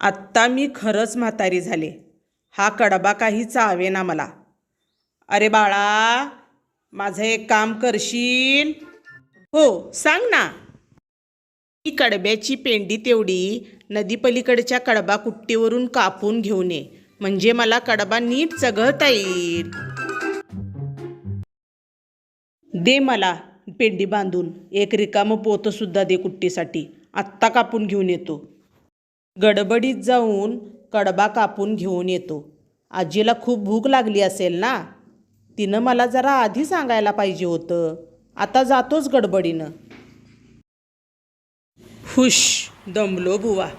आत्ता मी खरंच म्हातारी झाले. हा कडबा काही चावेना मला. अरे बाळा, माझं एक काम करशील? हो, सांग ना. ही कडब्याची पेंडी तेवढी नदीपलीकडच्या कडबा कुट्टीवरून कापून घेऊन ये, म्हणजे मला कडबा नीट चघळता येईल. दे मला पेंडी बांधून. एक रिकामं पोतंसुद्धा दे कुट्टीसाठी. आत्ता कापून घेऊन येतो. गडबडीत जाऊन कडबा कापून घेऊन येतो. आजीला खूप भूक लागली असेल ना. तिनं मला जरा आधी सांगायला पाहिजे होतं. आता जातोच गडबडीनं. हुश, दमलो बुवा.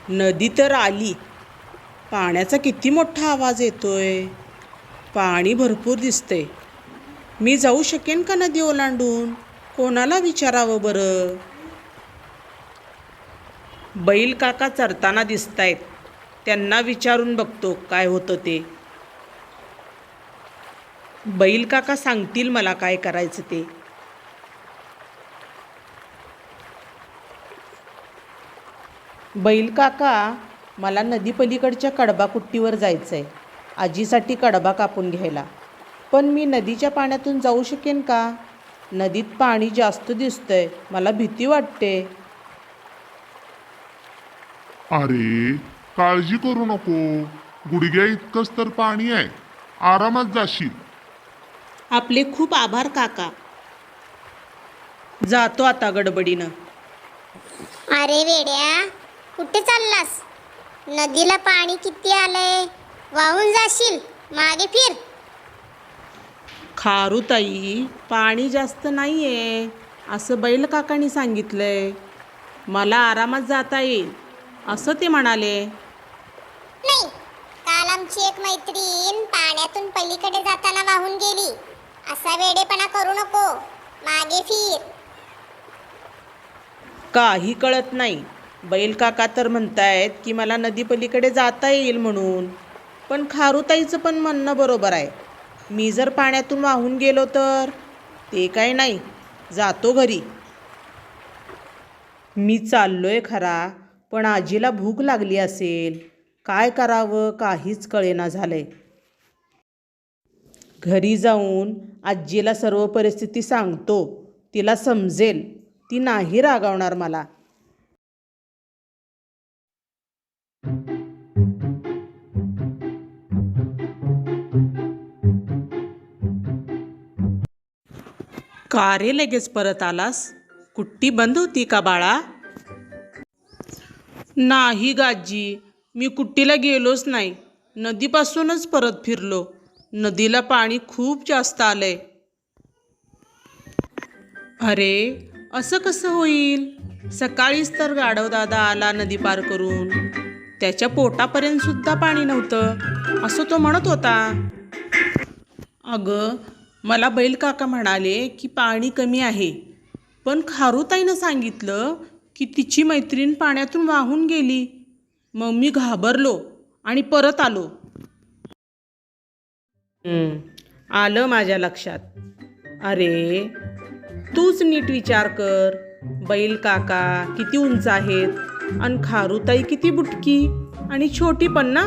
नदी तर आली. पाण्याचा किती मोठा आवाज येतोय. पाणी भरपूर दिसतंय. मी जाऊ शकेन का नदी ओलांडून? कोणाला विचारावं बरं? बैल काका चरताना दिसतायत. त्यांना विचारून बघतो काय होतं ते. बैल काका सांगतील मला काय करायचं ते. बैल काका, मला नदीपलीकडच्या कडबा कुट्टीवर जायचं आहे, आजीसाठी कडबा कापून घ्यायला. पण मी नदीच्या पाण्यातून जाऊ शकेन का? नदीत पाणी जास्त दिसतंय. मला भीती वाटते. अरे, काळजी करू नको. गुडघ्या इतकंच तर पाणी आहे. आरामात जाशील. आपले खूप आभार काका. जातो आता गडबडीनं. अरे वेड्या, कुठे चाललास? नदीला पाणी किती आलंय, वाहून जाशील. मागे फिर. खारुताई, पाणी जास्त नाहीये असं बैल काकांनी सांगितलंय. मला आरामात जाता येईल असं ते म्हणाले. नाही, काल आमची एक मैत्रीण पाण्यातून पलीकडे जाताना वाहून गेली. असा वेडेपणा करू नको. मागे फिर. काही कळत नाही. बैल काका तर म्हणतायत की मला नदीपलीकडे जाता येईल म्हणून. पण खारुताईचं पण म्हणणं बरोबर आहे. मी जर पाण्यातून वाहून गेलो तर? ते काय नाही, जातो घरी. मी चाललोय खरा, पण आजीला भूक लागली असेल. काय करावं काहीच कळेना झालंय. घरी जाऊन आजीला सर्व परिस्थिती सांगतो. तिला समजेल. ती नाही रागावणार मला. का रे लगेच परत आलास? कुट्टी बंद होती का बाळा? नाही गाजी, मी कुट्टीला गेलोच नाही. नदीपासूनच परत फिरलो. नदीला पाणी खूप जास्त आलंय. अरे, असं कसं होईल? सकाळीच तर गाढवदादा आला नदी पार करून. त्याच्या पोटापर्यंत सुद्धा पाणी नव्हतं असं तो म्हणत होता. अगं, मला बैल काका म्हणाले की पाणी कमी आहे. पण खारुताईनं सांगितलं की तिची मैत्रीण पाण्यातून वाहून गेली. मग मी घाबरलो आणि परत आलो. आलं माझ्या लक्षात. अरे, तूच नीट विचार कर. बैल काका किती उंच आहेत आणि खारुताई किती बुटकी आणि छोटी पण ना.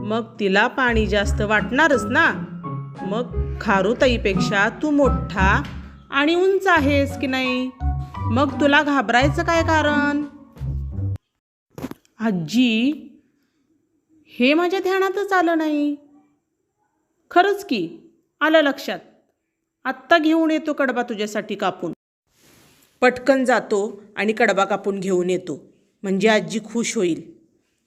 मग तिला पाणी जास्त वाटणारच ना. मग खारुताईपेक्षा तू मोठा आणि उंच आहेस की नाही. मग तुला घाबरायचं काय कारण? आजी, हे माझ्या ध्यानातच आलं नाही. खरंच की, आलं लक्षात. आत्ता घेऊन येतो कडबा तुझ्यासाठी कापून. पटकन जातो आणि कडबा कापून घेऊन येतो, म्हणजे आजी खुश होईल.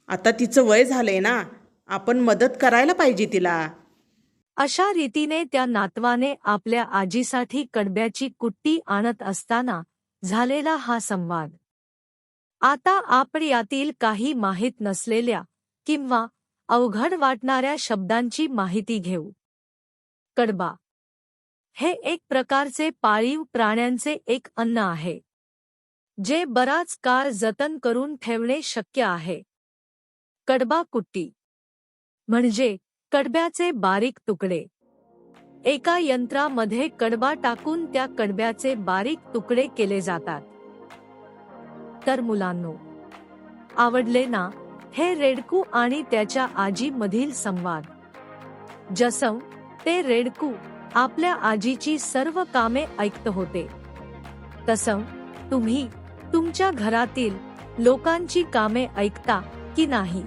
आता तिचं वय झालंय ना, आपण मदत करायला पाहिजे तिला. अशा रीतीने त्या नातवाने आपल्या आजीसाठी कडब्याची कुट्टी आणत असताना झालेला हा संवाद. आता आपण यातील काही माहीत नसलेल्या किंवा अवघड वाटणाऱ्या शब्दांची माहिती घेऊ. कडबा हे एक प्रकारचे पाळीव प्राण्यांचे एक अन्न आहे, जे बराच काळ जतन करून ठेवणे शक्य आहे. कडबा कुट्टी म्हणजे कडब्याचे बारीक तुकडे. एका यंत्रामध्ये कडबा टाकून त्या कडब्याचे बारीक तुकडे केले जातात. तर मुलांनो, आवडले ना? हे रेडकू आणि त्याच्या आजी मधील संवाद. जसं ते रेडकू आपल्या आजीची सर्व कामे ऐकत होते, तसं तुम्ही तुमच्या घरातील लोकांची कामे ऐकता की नाही?